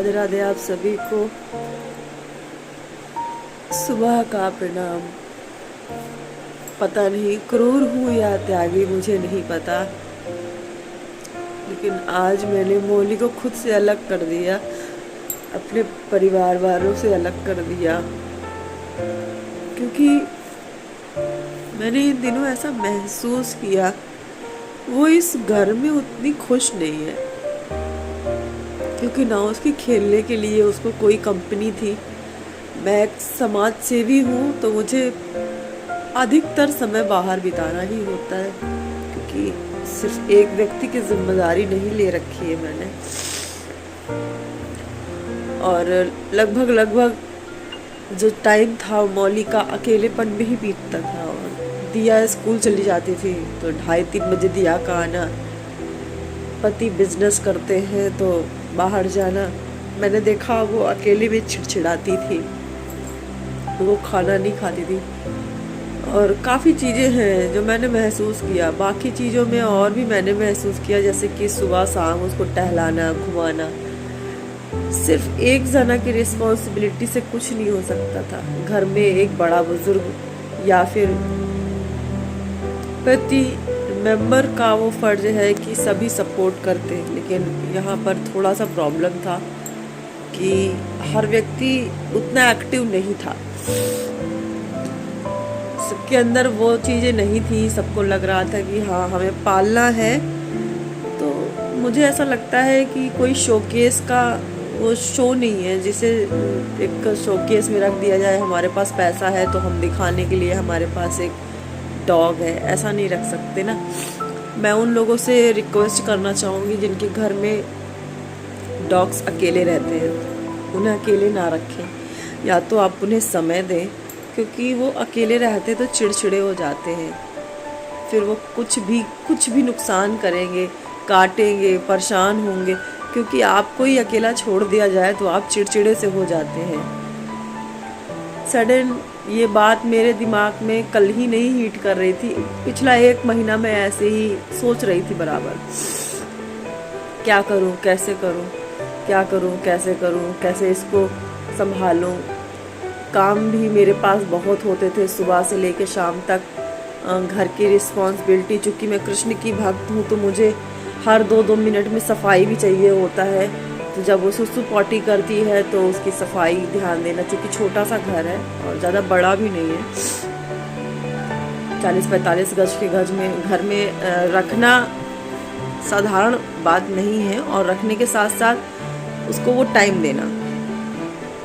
राधे राधे आप सभी को। सुबह का प्रणाम। पता नहीं क्रूर हूँ या त्यागी, मुझे नहीं पता, लेकिन आज मैंने मौली को खुद से अलग कर दिया, अपने परिवार वालों से अलग कर दिया, क्योंकि मैंने इन दिनों ऐसा महसूस किया वो इस घर में उतनी खुश नहीं है, क्योंकि ना उसकी खेलने के लिए उसको कोई कंपनी थी। मैं एक समाज सेवी हूँ तो मुझे अधिकतर समय बाहर बिताना ही होता है, क्योंकि सिर्फ एक व्यक्ति की जिम्मेदारी नहीं ले रखी है मैंने। और लगभग जो टाइम था मौली का अकेलेपन में ही बीतता था। और दिया स्कूल चली जाती थी तो 2:30-3 बजे दिया का आना, पति बिजनेस करते हैं तो बाहर जाना। मैंने देखा वो अकेले में चिड़चिड़ाती थी, वो खाना नहीं खाती थी। और काफ़ी चीज़ें हैं जो मैंने महसूस किया। बाकी चीज़ों में और भी मैंने महसूस किया, जैसे कि सुबह शाम उसको टहलाना घुमाना। सिर्फ एक जना की रिस्पॉन्सिबिलिटी से कुछ नहीं हो सकता था। घर में एक बड़ा बुजुर्ग या फिर प्रति मेंबर का वो फर्ज है कि सभी सपोर्ट करते हैं, लेकिन यहाँ पर थोड़ा सा प्रॉब्लम था कि हर व्यक्ति उतना एक्टिव नहीं था। सबके अंदर वो चीज़ें नहीं थी। सबको लग रहा था कि हाँ हमें पालना है। तो मुझे ऐसा लगता है कि कोई शोकेस का वो शो नहीं है जिसे एक शोकेस में रख दिया जाए। हमारे पास पैसा है तो हम दिखाने के लिए हमारे पास एक डॉग है, ऐसा नहीं रख सकते ना। मैं उन लोगों से रिक्वेस्ट करना चाहूँगी जिनके घर में डॉग्स अकेले रहते हैं, उन्हें अकेले ना रखें। या तो आप उन्हें समय दें, क्योंकि वो अकेले रहते तो चिड़चिड़े हो जाते हैं। फिर वो कुछ भी नुकसान करेंगे, काटेंगे, परेशान होंगे, क्योंकि आपको ही अकेला छोड़ दिया जाए तो आप चिड़चिड़े से हो जाते हैं। सडन ये बात मेरे दिमाग में कल ही नहीं हिट कर रही थी, पिछला 1 महीना मैं ऐसे ही सोच रही थी बराबर, क्या करूं, कैसे करूं, क्या करूं, कैसे करूं, कैसे इसको संभालूं। काम भी मेरे पास बहुत होते थे, सुबह से लेकर शाम तक। घर की रिस्पॉन्सिबिलिटी, चूँकि मैं कृष्ण की भक्त हूँ तो मुझे हर 2-2 मिनट में सफाई भी चाहिए होता है। तो जब वो सुसु पॉटी करती है तो उसकी सफाई ध्यान देना, चूँकि छोटा सा घर है और ज़्यादा बड़ा भी नहीं है। 40-45 गज के घर में रखना साधारण बात नहीं है, और रखने के साथ साथ उसको वो टाइम देना।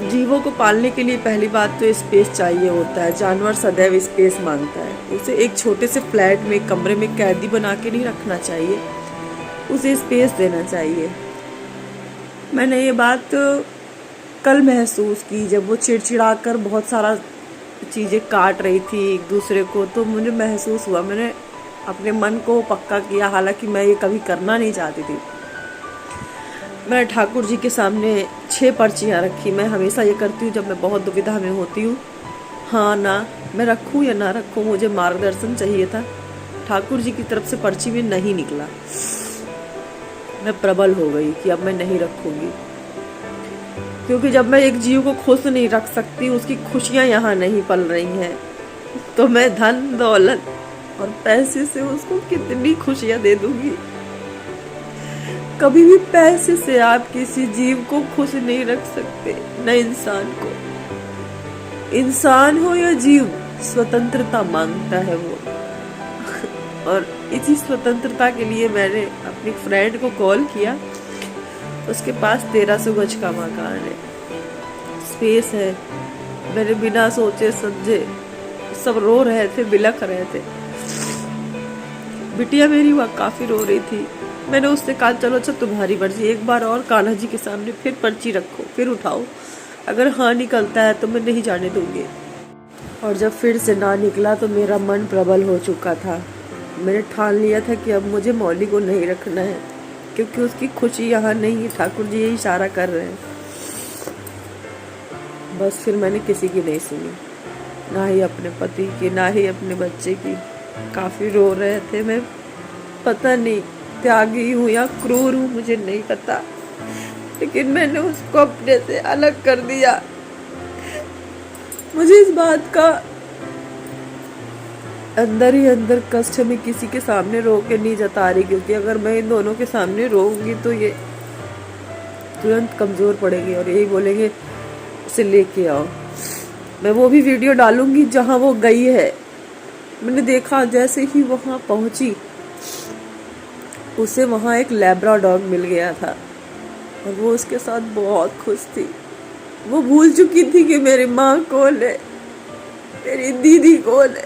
जीवों को पालने के लिए पहली बात तो स्पेस चाहिए होता है। जानवर सदैव स्पेस मांगता है। उसे एक छोटे से फ्लैट में, कमरे में कैदी बना के नहीं रखना चाहिए, उसे स्पेस देना चाहिए। मैंने ये बात कल महसूस की जब वो चिड़चिड़ा कर बहुत सारा चीज़ें काट रही थी एक दूसरे को, तो मुझे महसूस हुआ। मैंने अपने मन को पक्का किया, हालांकि मैं ये कभी करना नहीं चाहती थी। मैं ठाकुर जी के सामने 6 पर्चियाँ रखी। मैं हमेशा ये करती हूँ जब मैं बहुत दुविधा में होती हूँ, हाँ ना, मैं रखूँ या ना रखूँ, मुझे मार्गदर्शन चाहिए था। ठाकुर जी की तरफ से पर्ची में नहीं निकला। मैं प्रबल हो गई कि अब मैं नहीं रखूँगी, क्योंकि जब मैं एक जीव को खुश नहीं रख सकती, उसकी खुशियाँ यहाँ नहीं पल रही हैं, तो मैं धन दौलत और पैसे से उसको कितनी खुशियाँ दे दूँगी। कभी भी पैसे से आप किसी जीव को खुश नहीं रख सकते, न इंसान को। इंसान हो या जीव, स्वतंत्रता मांगता है वो। और इसी स्वतंत्रता के लिए मैंने अपनी फ्रेंड को कॉल किया। उसके पास 1300 गज का मकान है, स्पेस है। मैंने बिना सोचे समझे, सब रो रहे थे, बिलख रहे थे। बिटिया मेरी वहाँ काफी रो रही थी। मैंने उससे कहा चलो अच्छा तुम्हारी मर्जी, एक बार और कान्हा जी के सामने फिर पर्ची रखो, फिर उठाओ, अगर हाँ निकलता है तो मैं नहीं जाने दूंगी। और जब फिर से ना निकला तो मेरा मन प्रबल हो चुका था। मैंने ठान लिया था कि अब मुझे मौली को नहीं रखना है, क्योंकि उसकी खुशी यहाँ नहीं है। ठाकुर जी यही इशारा कर रहे हैं। बस फिर मैंने किसी की नहीं सुनी, ना ही अपने पति की, ना ही अपने बच्चे की। काफ़ी रो रहे थे। मैं पता नहीं त्यागी हूँ या क्रूर हूँ, मुझे नहीं पता। लेकिन मैंने उसको अपने से अलग कर दिया। मुझे इस बात का अंदर ही अंदर कष्ट है। मैं किसी के सामने रो के नहीं जता रही, क्योंकि अगर मैं इन दोनों के सामने रोऊंगी तो ये तुरंत कमज़ोर पड़ेंगे और यही बोलेंगे उसे लेके आओ। मैं वो भी वीडियो डालूंगी जहाँ वो गई है। मैंने देखा जैसे ही वहाँ पहुँची, उसे वहाँ एक लैब्राडॉग मिल गया था और वो उसके साथ बहुत खुश थी। वो भूल चुकी थी कि मेरी माँ कौन है, मेरी दीदी कौन है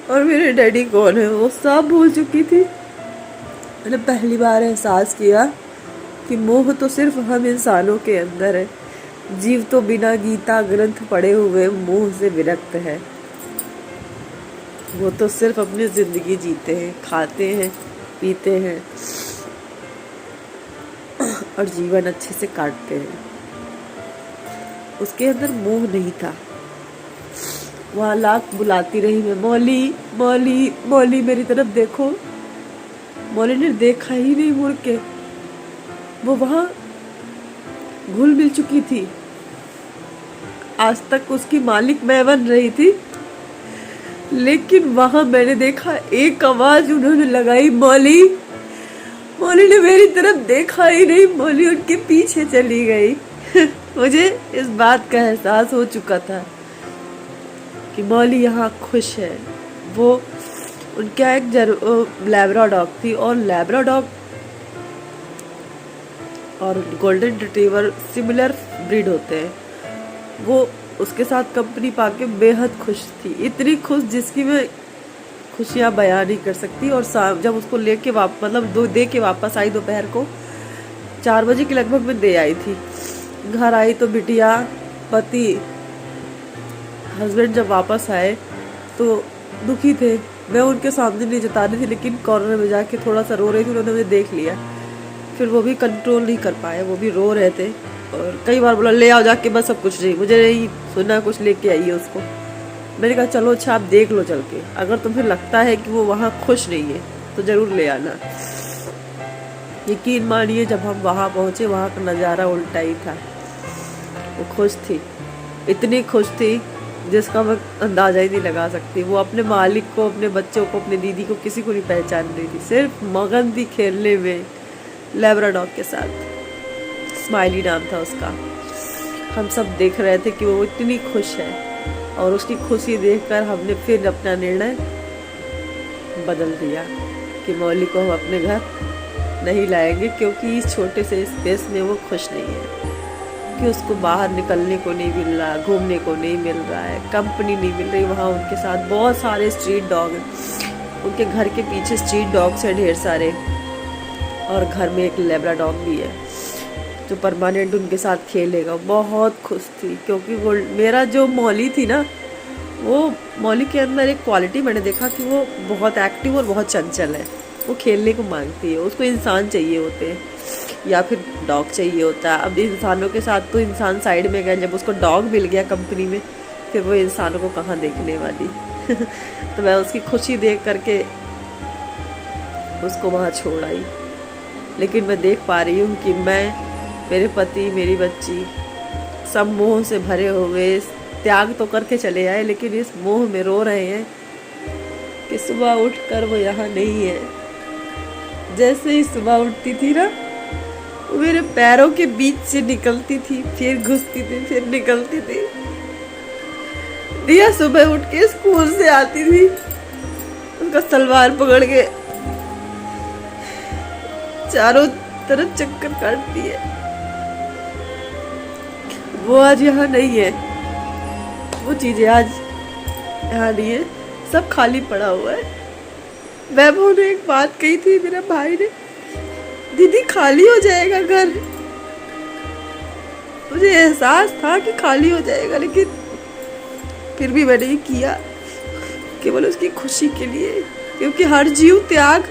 और मेरे डैडी कौन है। वो सब भूल चुकी थी। मैंने पहली बार एहसास किया कि मोह तो सिर्फ हम इंसानों के अंदर है। जीव तो बिना गीता ग्रंथ पढ़े हुए मोह से विरक्त है। वो तो सिर्फ अपनी जिंदगी जीते हैं, खाते हैं, पीते हैं और जीवन अच्छे से काटते हैं। उसके अंदर मोह नहीं था। वहाँ लाख बुलाती रही मैं, मौली मौली मौली, मेरी तरफ देखो। मौली ने देखा ही नहीं मुड़ के। वो वहाँ घुल मिल चुकी थी। आज तक उसकी मालिक मैं बन रही थी, लेकिन वहां मैंने देखा एक आवाज उन्होंने लगाई, मौली। मौली ने मेरी तरफ देखा ही नहीं, मौली उनके पीछे चली गई। मुझे इस बात का एहसास हो चुका था कि मौली यहाँ खुश है। वो उनका एक लैब्राडॉग थी और लैब्राडॉग और गोल्डन रिट्रीवर सिमिलर ब्रीड होते हैं। वो उसके साथ कंपनी पाके बेहद खुश थी, इतनी खुश जिसकी मैं खुशियाँ बयान नहीं कर सकती। और जब उसको लेके मतलब दे के वापस आई, दोपहर को 4 बजे के लगभग में दे आई थी। घर आई तो बिटिया, पति, हस्बैंड जब वापस आए तो दुखी थे। मैं उनके सामने नहीं जता रही थी, लेकिन कॉर्नर में जाके थोड़ा सा रो रही थी। उन्होंने मुझे देख लिया, फिर वो भी कंट्रोल नहीं कर पाए, वो भी रो रहे थे और कई बार बोला ले आओ जाके, बस सब कुछ नहीं, मुझे नहीं सुना, कुछ लेके आइए उसको। मैंने कहा चलो अच्छा आप देख लो चल के, अगर तुम्हें लगता है कि वो वहाँ खुश नहीं है तो ज़रूर ले आना। यकीन मानिए जब हम वहाँ पहुँचे, वहाँ का नज़ारा उल्टा ही था। वो खुश थी, इतनी खुश थी जिसका मैं अंदाज़ा ही नहीं लगा सकती। वो अपने मालिक को, अपने बच्चों को, अपने दीदी को, किसी को नहीं पहचान रही थी। सिर्फ मगन थी खेलने में लैब्राडॉग के साथ। स्माइली नाम था उसका। हम सब देख रहे थे कि वो इतनी खुश है और उसकी खुशी देखकर हमने फिर अपना निर्णय बदल दिया कि मौली को हम अपने घर नहीं लाएंगे, क्योंकि इस छोटे से स्पेस में वो खुश नहीं है। कि उसको बाहर निकलने को नहीं मिल रहा, घूमने को नहीं मिल रहा है, कंपनी नहीं मिल रही। वहाँ उनके साथ बहुत सारे स्ट्रीट डॉग हैं, उनके घर के पीछे स्ट्रीट डॉग्स हैं ढेर सारे, और घर में एक लैब्राडॉग भी है जो परमानेंट उनके साथ खेलेगा। बहुत खुश थी, क्योंकि वो मेरा जो मौली थी ना, वो मौली के अंदर एक क्वालिटी मैंने देखा कि वो बहुत एक्टिव और बहुत चंचल है। वो खेलने को मांगती है, उसको इंसान चाहिए होते हैं या फिर डॉग चाहिए होता है। अब इंसानों के साथ तो इंसान साइड में गए, जब उसको डॉग मिल गया कंपनी में, फिर वो इंसानों को कहाँ देखने वाली। तो मैं उसकी खुशी देख करके उसको वहाँ छोड़ आई। लेकिन मैं देख पा रही हूँ कि मैं, मेरे पति, मेरी बच्ची सब मोह से भरे हुए त्याग तो करके चले आए, लेकिन इस मोह में रो रहे हैं कि सुबह उठकर वो यहाँ नहीं है। जैसे ही सुबह उठती थी ना, वो मेरे पैरों के बीच से निकलती थी, फिर घुसती थी, फिर निकलती थी। दिया सुबह उठ के स्कूल से आती थी, उसका सलवार पकड़ के चारों तरफ चक्कर काटती है। वो आज यहाँ नहीं है, वो चीजें आज यहाँ नहीं है, सब खाली पड़ा हुआ है। वैभव ने एक बात कही थी, मेरा भाई ने, दीदी खाली हो जाएगा घर। मुझे एहसास था कि खाली हो जाएगा, लेकिन फिर भी मैंने ये किया केवल उसकी खुशी के लिए, क्योंकि हर जीव त्याग,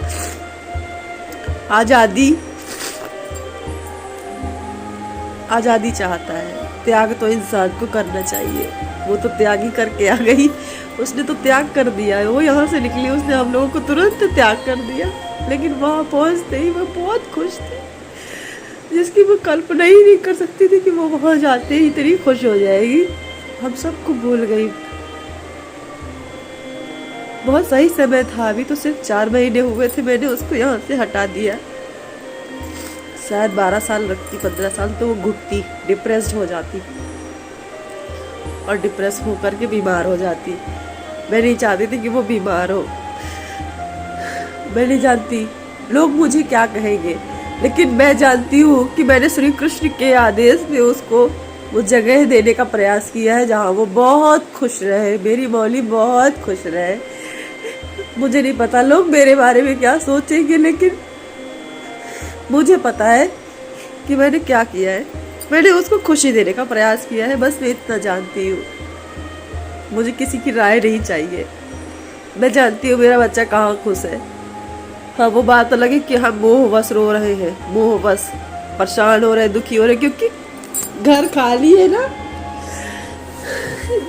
आजादी चाहता है। त्याग तो इंसान को करना चाहिए। वो तो त्याग ही करके आ गई, उसने तो त्याग कर दिया है। वो यहाँ से निकली, उसने हम लोगों को तुरंत त्याग कर दिया, लेकिन वहाँ पहुँचते ही मैं बहुत खुश थी। जिसकी वो कल्पना ही नहीं कर सकती थी कि वो वहाँ जाते ही इतनी खुश हो जाएगी। हम सबको भूल गई। बहुत सही समय था, अभी तो सिर्फ 4 महीने हुए थे, मैंने उसको यहाँ से हटा दिया। शायद 12 साल रखती, 15 साल तो वो घुटती, डिप्रेस्ड हो जाती और डिप्रेस होकर के बीमार हो जाती। मैं नहीं चाहती थी कि वो बीमार हो। मैं नहीं जानती लोग मुझे क्या कहेंगे, लेकिन मैं जानती हूँ कि मैंने श्री कृष्ण के आदेश में उसको वो जगह देने का प्रयास किया है जहाँ वो बहुत खुश रहे, मेरी मौली बहुत खुश रहे। मुझे नहीं पता लोग मेरे बारे में क्या सोचेंगे, लेकिन मुझे पता है कि मैंने क्या किया है। मैंने उसको खुशी देने का प्रयास किया है, बस मैं इतना जानती हूँ। मुझे किसी की राय नहीं चाहिए। मैं जानती हूँ मेरा बच्चा कहाँ खुश है। हाँ, वो बात अलग है कि हम मोहवश रो रहे हैं, मोहवश परेशान हो रहे हैं, दुखी हो रहे हैं, क्योंकि घर खाली है ना,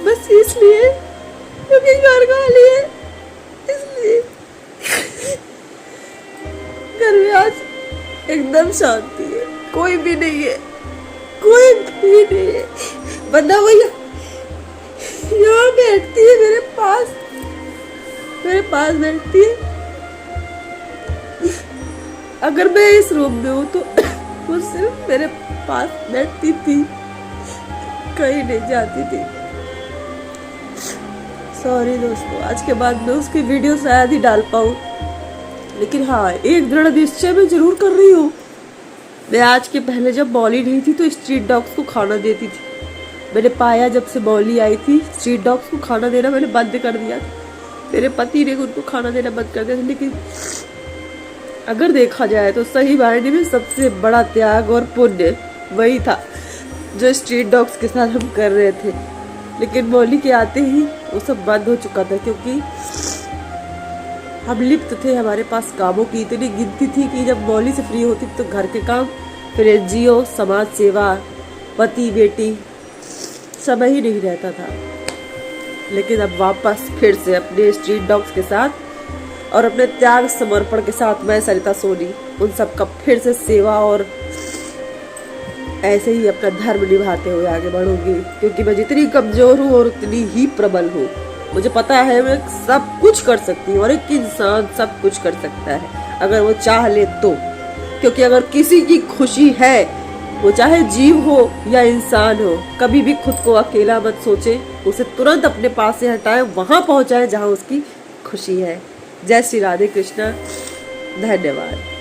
बस इसलिए, क्योंकि घर खाली है इसलिए। घर में आज एकदम शांति है, कोई भी नहीं है, कोई भी नहीं है। वरना वो यहाँ बैठती है मेरे पास बैठती है। अगर मैं इस रूम में हूँ तो वो सिर्फ मेरे पास बैठती थी, कहीं नहीं जाती थी। सॉरी दोस्तों, आज के बाद मैं उसकी वीडियो शायद ही डाल पाऊँ, लेकिन हाँ, एक दृढ़ निश्चय मैं जरूर कर रही हूँ। मैं आज के पहले जब मौली नहीं थी तो स्ट्रीट डॉग्स को खाना देती थी। मैंने पाया जब से मौली आई थी, स्ट्रीट डॉग्स को खाना देना मैंने बंद कर दिया। मेरे पति ने उनको खाना देना बंद कर दिया। लेकिन अगर देखा जाए तो सही मायने में सबसे बड़ा त्याग और पुण्य वही था जो स्ट्रीट डॉग्स के साथ हम कर रहे थे। लेकिन मौली के आते ही वो सब बंद हो चुका था, क्योंकि हम लिप्त थे, हमारे पास कामों की इतनी गिनती थी कि जब मौली से फ्री होती तो घर के काम, फिर एनजीओ, समाज सेवा, पति बेटी, समय ही नहीं रहता था। लेकिन अब वापस फिर से अपने स्ट्रीट डॉग्स के साथ और अपने त्याग समर्पण के साथ मैं सरिता सोनी उन सब का फिर से सेवा और ऐसे ही अपना धर्म निभाते हुए आगे बढ़ूंगी, क्योंकि मैं जितनी कमजोर हूँ और उतनी ही प्रबल हूँ। मुझे पता है मैं सब कुछ कर सकती हूँ और एक इंसान सब कुछ कर सकता है अगर वो चाह ले तो। क्योंकि अगर किसी की खुशी है, वो चाहे जीव हो या इंसान हो, कभी भी खुद को अकेला मत सोचे, उसे तुरंत अपने पास से हटाए, वहां पहुंचाए जहां उसकी खुशी है। जय श्री राधे कृष्णा। धन्यवाद।